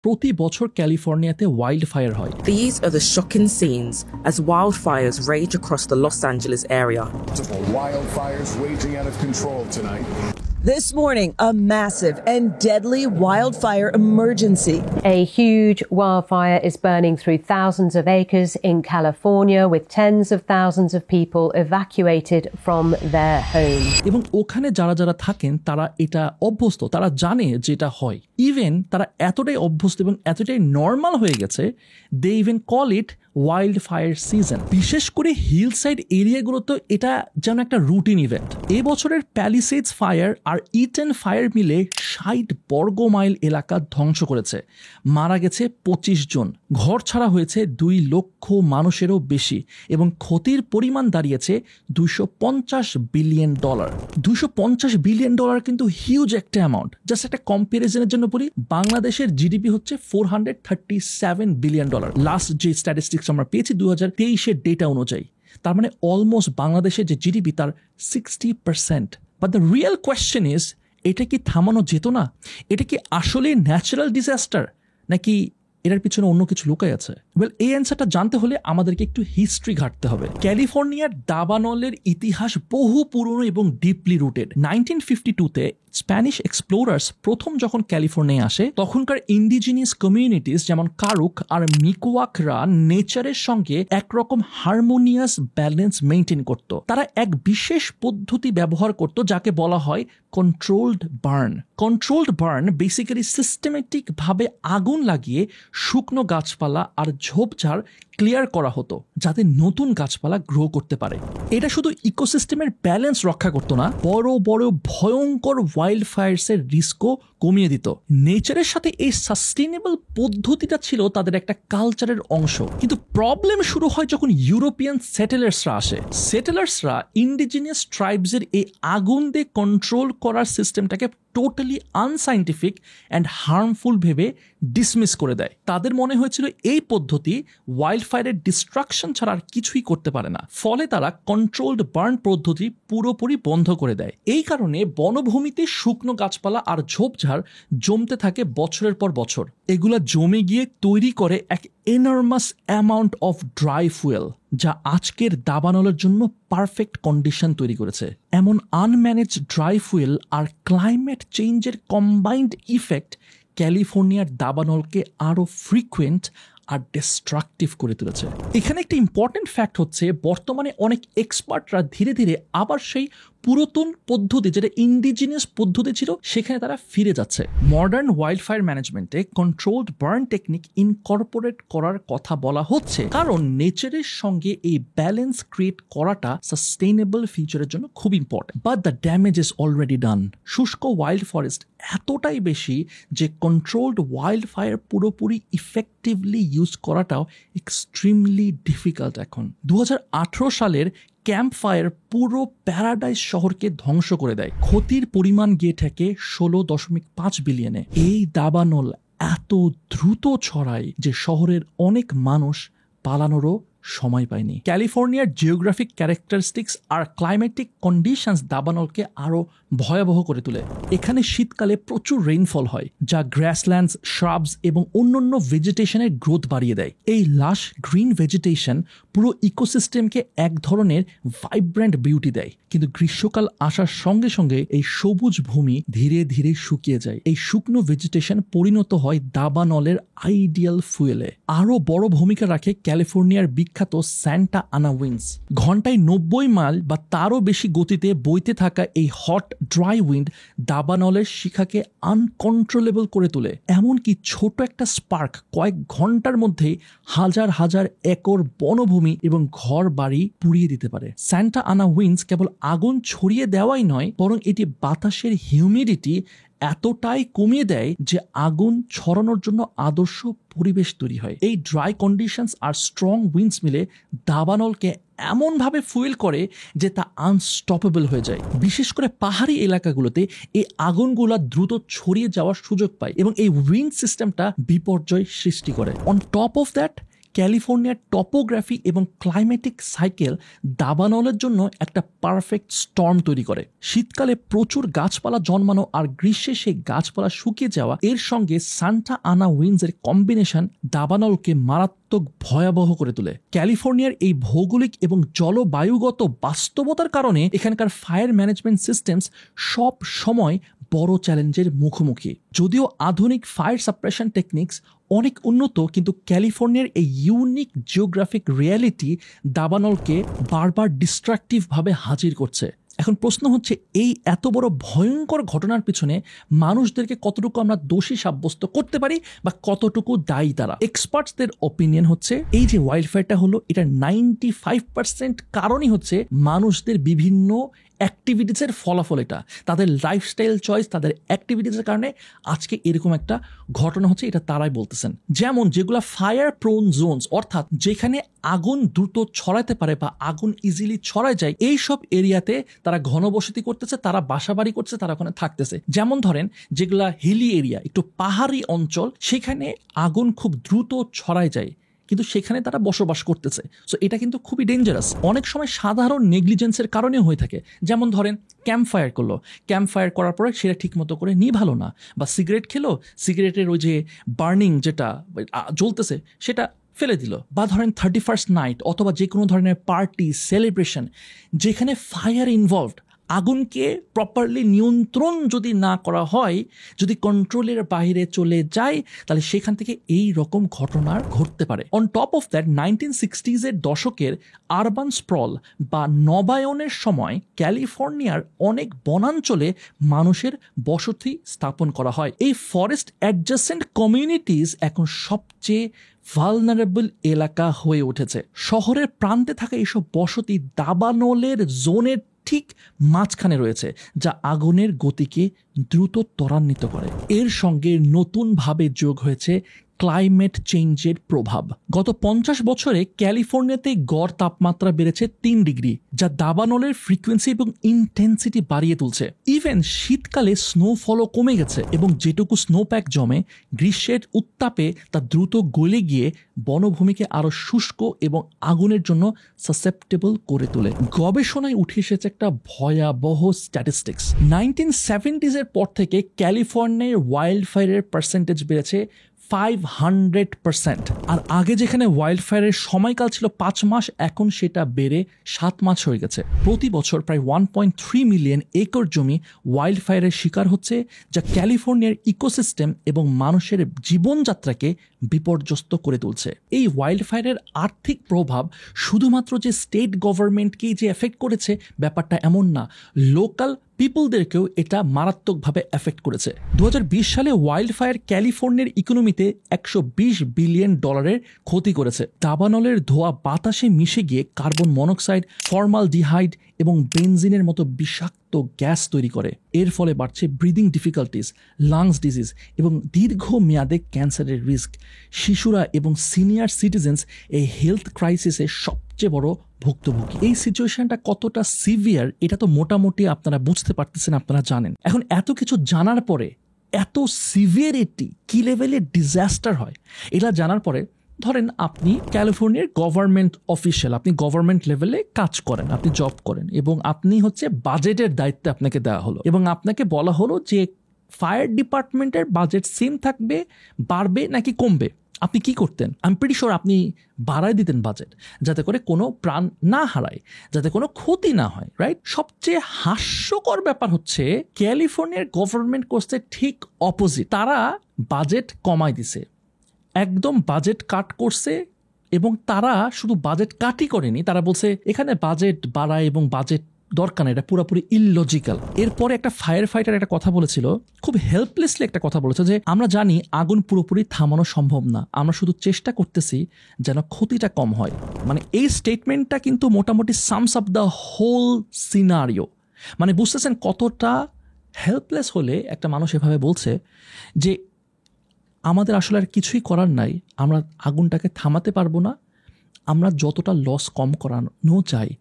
প্রতি বছর ক্যালিফোর্নিয়াতে wild fire হয়। These are the shocking scenes as wildfires rage across the Los Angeles area. Multiple wildfires raging out of control tonight. This morning, a massive and deadly wildfire emergency. A huge wildfire is burning through thousands of acres in California, with tens of thousands of people evacuated from their homes. এবং ওখানে যারা যারা থাকেন তারা এটা অভ্যস্ত, তারা জানে যেটা হয়। ইভেন তারা এতটাই অভ্যস্ত এবং এতটাই নর্মাল হয়ে গেছে, they even call it wild fire season. বিশেষ করে হিল সাইড এরিয়াগুলোতে এটা যেন একটা রুটিন ইভেন্ট। এবছরের প্যালিসেডস ফায়ার আর ইটেন ফায়ার মিলে ৬০ বর্গ মাইল এলাকা ধ্বংস করেছে, মারা গেছে ২৫ জন, ঘর ছাড়া হয়েছে ২ লক্ষ মানুষেরও বেশি এবং ক্ষতির পরিমাণ দাঁড়িয়েছে $250 বিলিয়ন। $250 বিলিয়ন কিন্তু হিউজ একটা অ্যামাউন্ট। জাস্ট একটা কম্পারিজনের জন্য বলি, বাংলাদেশের জিডিপি হচ্ছে $437 বিলিয়ন। লাস্ট যে স্ট্যাটিস্টিক্স আমরা পেয়েছি 2023-এর ডেটা অনুযায়ী, তার মানে অলমোস্ট বাংলাদেশের যে জিডিপি তার 60%। But the real question is, এটা কি থামানো যেত না? এটা কি আসলে ন্যাচারাল ডিজাস্টার, নাকি এটার পিছনে অন্য কিছু লুকায় আছে? এই অ্যান্সারটা জানতে হলে আমাদেরকে একটু হিস্ট্রি ঘাটতে হবে। ক্যালিফোর্নিয়ার দাবানলের ইতিহাস বহু পুরনো এবং ডিপলি রুটেড। 1952-তে স্প্যানিশ এক্সপ্লোরার্স প্রথম যখন ক্যালিফোর্নিয়ায় আসে, তখনকার ইন্ডিজিনিয়াস কমিউনিটিস যেমন কারুক আর মিকোয়াকরা নেচারের সঙ্গে একরকম হারমোনিয়াস ব্যালেন্স মেনটেন করত। তারা এক বিশেষ পদ্ধতি ব্যবহার করত যাকে বলা হয় controlled burn. Controlled burn basically systematic ভাবে আগুন লাগিয়ে শুকনো গাছপালা আর ঝোপঝাড় ক্লিয়ার করা হতো যাতে নতুন গাছপালা গ্রো করতে পারে। এটা শুধু ইকোসিস্টেমের ব্যালেন্স রক্ষা করতো না, বড় বড় ভয়ঙ্কর ওয়াইল্ড ফায়ার্সের রিস্কও কমিয়ে দিত। নেচারের সাথে এই সাস্টেনেবল পদ্ধতিটা ছিল তাদের একটা কালচারের অংশ। কিন্তু প্রবলেম শুরু হয় যখন ইউরোপিয়ান সেটেলার্সরা আসে। সেটেলার্সরা ইন্ডিজিনিয়াস ট্রাইবসের এই আগুন দিয়ে কন্ট্রোল করার সিস্টেমটাকে টোটালি আনসাইন্টিফিক অ্যান্ড হার্মফুল ভেবে ডিসমিস করে দেয়। তাদের মনে হয়েছিল এই পদ্ধতি ওয়াইল্ড ফায়ারের ডিস্ট্রাকশন ছাড়া আর কিছুই করতে পারে না। ফলে তারা কন্ট্রোলড বার্ন পদ্ধতি পুরোপুরি বন্ধ করে দেয়। এই কারণে বনভূমিতে শুকনো গাছপালা আর ঝোপঝাড় জমতে থাকে বছরের পর বছর। এগুলা জমে গিয়ে তৈরি করে এক enormous amount of dry fuel, যা আজকের দাবানলের জন্য পারফেক্ট কন্ডিশন তৈরি করেছে। এমন আনম্যানেজ ড্রাই ফুয়েল আর ক্লাইমেট চেঞ্জের কম্বাইন্ড ইফেক্ট ক্যালিফোর্নিয়ার দাবানলকে আরো ফ্রিকুয়েন্ট আর ডিস্ট্রাকটিভ করে তুলেছে। এখানে একটা ইম্পর্টেন্ট ফ্যাক্ট হচ্ছে, বর্তমানে অনেক এক্সপার্টরা ধীরে ধীরে আবার সেই পুরাতন পদ্ধতি, যেটা ইন্ডিজিনিয়াস পদ্ধতি ছিল, সেখানে তারা ফিরে যাচ্ছে। মডার্ন ওয়াইল্ড ফায়ার ম্যানেজমেন্টে কন্ট্রোলড বার্ন টেকনিক ইনকর্পোরেট করার কথা বলা হচ্ছে, কারণ নেচারের সঙ্গে এই ব্যালেন্স ক্রিয়েট করাটা সাস্টেইনেবল ফিউচারের জন্য খুব important. But the damage is already done. শুষ্ক ওয়াইল্ড ফরেস্ট এতটাই বেশি যে কন্ট্রোলড ওয়াইল্ড ফায়ার পুরোপুরি ইফেক্টিভলি ইউজ করাটাও এক্সট্রিমলি ডিফিকাল্ট এখন। 2018 সালের ক্যাম্প ফায়ার পুরো প্যারাডাইস শহরকে ধ্বংস করে দেয়। ক্ষতির পরিমাণ গিয়ে ঠেকে 16.5 বিলিয়নে। এই দাবানল এত দ্রুত ছড়ায় যে শহরের অনেক মানুষ পালানোরও সময় পায়নি। ক্যালিফোর্নিয়ার জিওগ্রাফিক ক্যারেক্টারিস্টিক্স আর ক্লাইমেটিক কন্ডিশনস দাবানলকে আরো ভয়াবহ করে তোলে। এখানে শীতকালে প্রচুর রেইনফল হয়, যা গ্রাসল্যান্ডস, শ্রাবস এবং অন্যান্য ভেজিটেশনের গ্রোথ বাড়িয়ে দেয়। এই লাশ গ্রিন ভেজিটেশন পুরো ইকোসিস্টেমকে এক ধরনের ভাইব্রেন্ট বিউটি দেয়। কিন্তু গ্রীষ্মকাল আসার সঙ্গে সঙ্গে এই সবুজ ভূমি ধীরে ধীরে শুকিয়ে যায়। এই শুকনো ভেজিটেশন পরিণত হয় দাবানলের আইডিয়াল ফুয়েলে। আরো বড় ভূমিকা রাখে ক্যালিফোর্নিয়ার বিখ্যাত সান্টা আনা উইন্ডস। ঘন্টায় 90 মাইল বা তারও বেশি গতিতে বইতে থাকা এই হট ড্রাই উইন্ড দাবানলের শিখাকে আনকন্ট্রোলেবল করে তোলে। এমনকি ছোট একটা স্পার্ক কয়েক ঘন্টার মধ্যেই হাজার হাজার একর বনভূমি এবং ঘর বাড়ি পুড়িয়ে দিতে পারে। সান্টা আনা উইন্ডস কেবল আগুন ছড়িয়ে দেওয়াই নয়, বরং এটি বাতাসের হিউমিডিটি এতটাই কমিয়ে দেয় যে আগুন ছড়ানোর জন্য আদর্শ পরিবেশ তৈরি হয়। এই ড্রাই কন্ডিশনস আর স্ট্রং উইন্ডস মিলে দাবানলকে এমনভাবে ফুয়েল করে যে তা আনস্টপেবল হয়ে যায়। বিশেষ করে পাহাড়ি এলাকাগুলোতে এই আগুনগুলা দ্রুত ছড়িয়ে যাওয়ার সুযোগ পায় এবং এই উইন্ড সিস্টেমটা বিপর্যয় সৃষ্টি করে। অন টপ অফ দ্যাট, ক্যালিফোর্নিয়ার টপোগ্রাফি এবং ক্লাইমেটিক সাইকেল দাবানলের জন্য একটা পারফেক্ট স্টর্ম তৈরি করে। শীতকালে প্রচুর গাছপালা জন্মানো আর গ্রীষ্মে সেই গাছপালা শুকিয়ে যাওয়া, এর সঙ্গে সান্টা আনা উইন্ডসের কম্বিনেশন দাবানলকে মারাত্মক ভয়াবহ করে তোলে। ক্যালিফোর্নিয়ার এই ভৌগোলিক এবং জলবায়ুগত বাস্তবতার কারণে এখানকার ফায়ার ম্যানেজমেন্ট সিস্টেমস সব সময় বড় চ্যালেঞ্জের মুখোমুখি। যদিও আধুনিক ফায়ার সাপ্রেশন টেকনিক্স অনেক উন্নত, কিন্তু ক্যালিফোর্নিয়ার এই ইউনিক জিওগ্রাফিক রিয়ালিটি দাবানলকে বারবার ডিস্ট্রাকটিভভাবে হাজির করছে। এখন প্রশ্ন হচ্ছে, এই এত বড় ভয়ঙ্কর ঘটনার পিছনে মানুষদেরকে কতটুকু আমরা দোষী সাব্যস্ত করতে পারি বা কতটুকু দায়ী তারা? এক্সপার্টসদের অপিনিয়ন হচ্ছে এই যে ওয়াইল্ড ফায়ারটা হলো, এটা 95% কারণই হচ্ছে মানুষদের বিভিন্ন অ্যাক্টিভিটিসের ফলাফল। এটা তাদের লাইফস্টাইল চয়েস, তাদের অ্যাক্টিভিটিসের কারণে আজকে এরকম একটা ঘটনা হচ্ছে, এটা তারাই বলতেছেন। যেমন যেগুলো ফায়ার প্রোন জোনস, অর্থাৎ যেখানে আগুন দ্রুত ছড়াতে পারে বা আগুন ইজিলি ছড়ায় যায়, এই সব এরিয়াতে তারা ঘনবসতি করতেছে, তারা বাসাবাড়ি করছে, তারা ওখানে থাকতেছে। যেমন ধরেন যেগুলা হিলি এরিয়া, একটু পাহাড়ি অঞ্চল, সেখানে আগুন খুব দ্রুত ছড়ায় যায়, কিন্তু সেখানে তারা বসবাস করতেছে। সো এটা কিন্তু খুবই ডেঞ্জারাস। অনেক সময় সাধারণ নেগলিজেন্সের কারণে হয়ে থাকে। যেমন ধরেন ক্যাম্প ফায়ার করলো, ক্যাম্প ফায়ার করার পরে সেটা ঠিক মতো করে নিভালো না, বা সিগারেট খেলো, সিগারেটের ওই যে বার্নিং যেটা জ্বলতেছে সেটা ফেলে দিল, বা ধরেন 31st নাইট অথবা যে কোনো ধরনের পার্টি সেলিব্রেশন যেখানে ফায়ার ইনভলভড, আগুনকে প্রপারলি নিয়ন্ত্রণ যদি না করা হয়, যদি কন্ট্রোলের বাইরে চলে যায়, তাহলে সেখান থেকে এই রকম ঘটনা ঘটতে পারে। On top of that 1960s দশকের আরবান স্প্রল বা নবায়নের সময় ক্যালিফোর্নিয়ার অনেক বনাঞ্চলে মানুষের বসতি স্থাপন করা হয়। এই ফরেস্ট অ্যাডজাসেন্ট কমিউনিটিস এখন সবচেয়ে ভালনারেবল এলাকা হয়ে উঠেছে। শহরের প্রান্তে থাকা এইসব বসতি দাবানলের জোনের ঠিক মাঝখানে রয়েছে, যা আগুনের গতিকে দ্রুত ত্বরান্বিত করে। এর সঙ্গে নতুনভাবে যোগ হয়েছে ক্লাইমেট চেঞ্জের প্রভাব। গত 50 বছরে ক্যালিফোর্নিয়াতে গড় তাপমাত্রা বেড়েছে 3 ডিগ্রি, যা দাবানলের ফ্রিকোয়েন্সি এবং ইন্টেন্সিটি বাড়িয়ে তুলছে। ইভেন শীতকালে স্নোফলও কমে গেছে, এবং যেটুকু স্নোপ্যাক জমে গ্রীষ্মের উত্তাপে তা দ্রুত গলে গিয়ে বনভূমিকে আরো শুষ্ক এবং আগুনের জন্য সাসেপ্টেবল করে তোলে। গবেষণায় উঠে এসেছে একটা ভয়াবহ স্ট্যাটিস্টিক্স। 1970s পর থেকে ক্যালিফোর্নিয়ার ওয়াইল্ড ফায়ারের পার্সেন্টেজ বেড়েছে 500%। আর আগে যেখানে ওয়াইল্ড ফায়ারের সময়কাল ছিল 5 মাস, এখন সেটা বেড়ে 7 মাস হয়ে গেছে। প্রতি বছর প্রায় 1.3 মিলিয়ন একর জমি ওয়াইল্ড ফায়ারের শিকার হচ্ছে, যা ক্যালিফোর্নিয়ার ইকোসিস্টেম এবং মানুষের জীবনযাত্রাকে বিপর্যস্ত করে তুলছে। এই ওয়াইল্ড ফায়ারের আর্থিক প্রভাব শুধুমাত্র যে স্টেট গভর্নমেন্টকেই যে এফেক্ট করেছে ব্যাপারটা এমন না, লোকাল পিপলদেরকেও এটা মারাত্মকভাবে এফেক্ট করেছে। 2020 সালে ওয়াইল্ড ফায়ার ক্যালিফোর্নিয়ার ইকোনমিতে $120 বিলিয়ন ক্ষতি করেছে। দাবানলের ধোঁয়া বাতাসে মিশে গিয়ে কার্বন মনোক্সাইড, ফর্মালডিহাইড এবং বেনজিনের মতো বিষাক্ত গ্যাস তৈরি করে। এর ফলে বাড়ছে ব্রিদিং ডিফিকাল্টিস, লাংস ডিজিজ এবং দীর্ঘমেয়াদে ক্যান্সারের রিস্ক। শিশুরা এবং সিনিয়র সিটিজেন্স এই হেলথ ক্রাইসিসে সবচেয়ে বড় ভুক্তভোগী। এই সিচুয়েশনটা কতটা সিভিয়ার এটা তো মোটামুটি আপনারা বুঝতে পারতেছেন, আপনারা জানেন। এখন এত কিছু জানার পরে এত সিভিয়ারিটি কি লেভেলের ডিজাস্টার হয় এটা জানার পরে, ধরেন আপনি ক্যালিফোর্নিয়ার গভর্নমেন্ট অফিসিয়াল, আপনি গভর্নমেন্ট লেভেলে কাজ করেন, আপনি জব করেন, এবং আপনি হচ্ছে বাজেটের দায়িত্বে আপনাকে দেওয়া হলো, এবং আপনাকে বলা হলো যে ফায়ার ডিপার্টমেন্টের বাজেট সেম থাকবে, বাড়বে নাকি কমবে। আপনি কি করতেন? আমি প্রিটি শিওর আপনি বাড়ায় দিতেন বাজেট, যাতে করে কোনো প্রাণ না হারায়, যাতে কোনো ক্ষতি না হয়, রাইট? সবচেয়ে হাস্যকর ব্যাপার হচ্ছে ক্যালিফোর্নিয়ার গভর্নমেন্ট করছে ঠিক অপোজিট। তারা বাজেট কমায় দিছে, একদম বাজেট কাট করছে, এবং তারা শুধু বাজেট কাটই করেনি, তারা বলছে এখানে বাজেট বাড়ায় এবং বাজেট দরকার না, এটা পুরোপুরি ইললজিক্যাল। এরপরে একটা ফায়ার ফাইটার একটা কথা বলেছিল, খুব হেল্পলেসলি একটা কথা বলেছে, যে আমরা জানি আগুন পুরোপুরি থামানো সম্ভব না, আমরা শুধু চেষ্টা করতেছি যেন ক্ষতিটা কম হয়। মানে এই স্টেটমেন্টটা কিন্তু মোটামুটি sums up the whole scenario. মানে বুঝতেছেন কতটা হেল্পলেস হলে একটা মানুষ এভাবে বলছে যে আমাদের আসলে আর কিছুই করার নাই, আমরা আগুনটাকে থামাতে পারবো না, আমরা যতটা লস কম করানো চাই।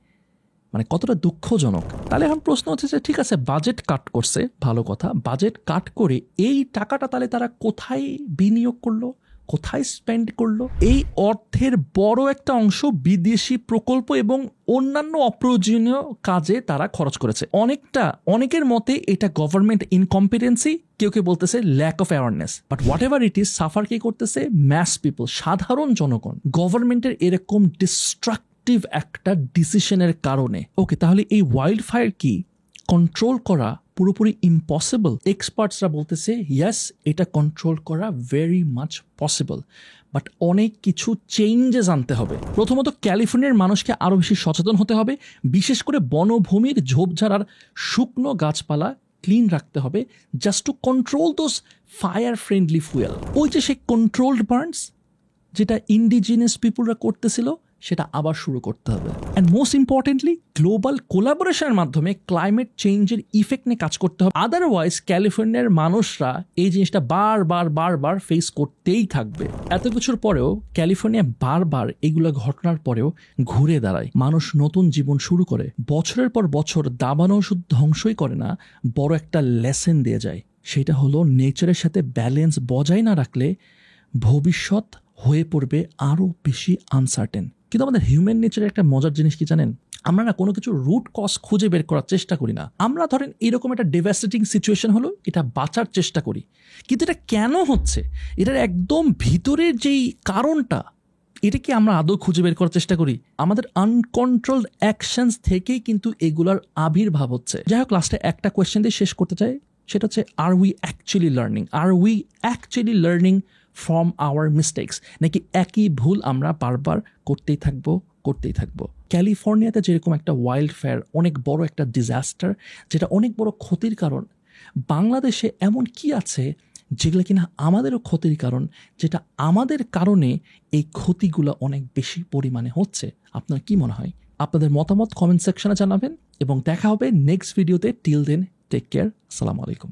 মানে কতটা দুঃখজনক। তাহলে এখন প্রশ্ন হচ্ছে যে ঠিক আছে, বাজেট কাট করছে, ভালো কথা, বাজেট কাট করে এই টাকাটা তাহলে তারা কোথায় বিনিয়োগ করলো? কোথায় স্পেন্ড করলো? এই অর্থের বড় একটা অংশ বিদেশি প্রকল্প এবং অন্যান্য অপ্রয়োজনীয় কাজে তারা খরচ করেছে। অনেকের মতে এটা গভর্নমেন্ট ইনকম্পিটেন্সি, কেউ বলতেছে lack of awareness, but whatever it is, suffer কি করতেছে? ম্যাস পিপল, সাধারণ জনগণ, গভর্নমেন্টের এরকম ডিস্ট্রাকটিভ একটা ডিসিশনের কারণে। ওকে, তাহলে এই ওয়াইল্ড ফায়ার কি কন্ট্রোল করা পুরোপুরি ইম্পসিবল? এক্সপার্টসরা বলতেছে ইয়েস, এটা কন্ট্রোল করা ভেরি মাচ পসিবল, বাট অনেক কিছু চেঞ্জেস আনতে হবে। প্রথমত ক্যালিফোর্নিয়ার মানুষকে আরও বেশি সচেতন হতে হবে, বিশেষ করে বনভূমির ঝোপঝাড় আর শুকনো গাছপালা ক্লিন রাখতে হবে, just to control those fire friendly fuel. ওই যে সেই কন্ট্রোলড বার্নস যেটা ইন্ডিজিনাস পিপুলরা করতেছিল, সেটা আবার শুরু করতে হবে। অ্যান্ড মোস্ট ইম্পর্টেন্টলি গ্লোবাল কোলাবোরেশনের মাধ্যমে ক্লাইমেট চেঞ্জের ইফেক্ট নিয়ে কাজ করতে হবে। আদারওয়াইজ ক্যালিফোর্নিয়ার মানুষরা এই জিনিসটা বারবার ফেস করতেই থাকবে। এত কিছুর পরেও ক্যালিফোর্নিয়া বারবার এগুলো ঘটনার পরেও ঘুরে দাঁড়ায়, মানুষ নতুন জীবন শুরু করে। বছরের পর বছর দাবানো শুধু ধ্বংসই করে না, বড় একটা লেসেন দিয়ে যায়। সেটা হলো নেচারের সাথে ব্যালেন্স বজায় না রাখলে ভবিষ্যৎ হয়ে পড়বে আরও বেশি আনসার্টেন। কিন্তু আমাদের হিউম্যান নেচারের একটা মজার জিনিস কি জানেন? আমরা না কোনো কিছু রুট কজ খুঁজে বের করার চেষ্টা করি না। আমরা ধরেন এরকম একটা ডেভাস্টেটিং সিচুয়েশন হলো, এটা বাঁচার চেষ্টা করি, কিন্তু এটা কেন হচ্ছে, এটার একদম ভিতরের যেই কারণটা, এটা কি আমরা আদৌ খুঁজে বের করার চেষ্টা করি? আমাদের আনকন্ট্রোলড অ্যাকশনস থেকেই কিন্তু এগুলার আবির্ভাব হচ্ছে। যাই হোক, লাস্টে একটা কোয়েশ্চেন দিয়ে শেষ করতে চাই, সেটা হচ্ছে are we actually learning from our mistakes, নাকি একই ভুল আমরা বারবার করতেই থাকবো? ক্যালিফোর্নিয়াতে যেরকম একটা ওয়াইল্ড ফায়ার অনেক বড় একটা ডিজাস্টার, যেটা অনেক বড় ক্ষতির কারণ, বাংলাদেশে এমন কি আছে যেগুলো কিনা আমাদেরও ক্ষতির কারণ, যেটা আমাদের কারণে এই ক্ষতিগুলো অনেক বেশি পরিমাণে হচ্ছে? আপনার কি মনে হয়? আপনাদের মতামত কমেন্ট সেকশনে জানাবেন এবং দেখা হবে নেক্সট ভিডিওতে। টিল দেন, টেক কেয়ার, আসসালামু আলাইকুম।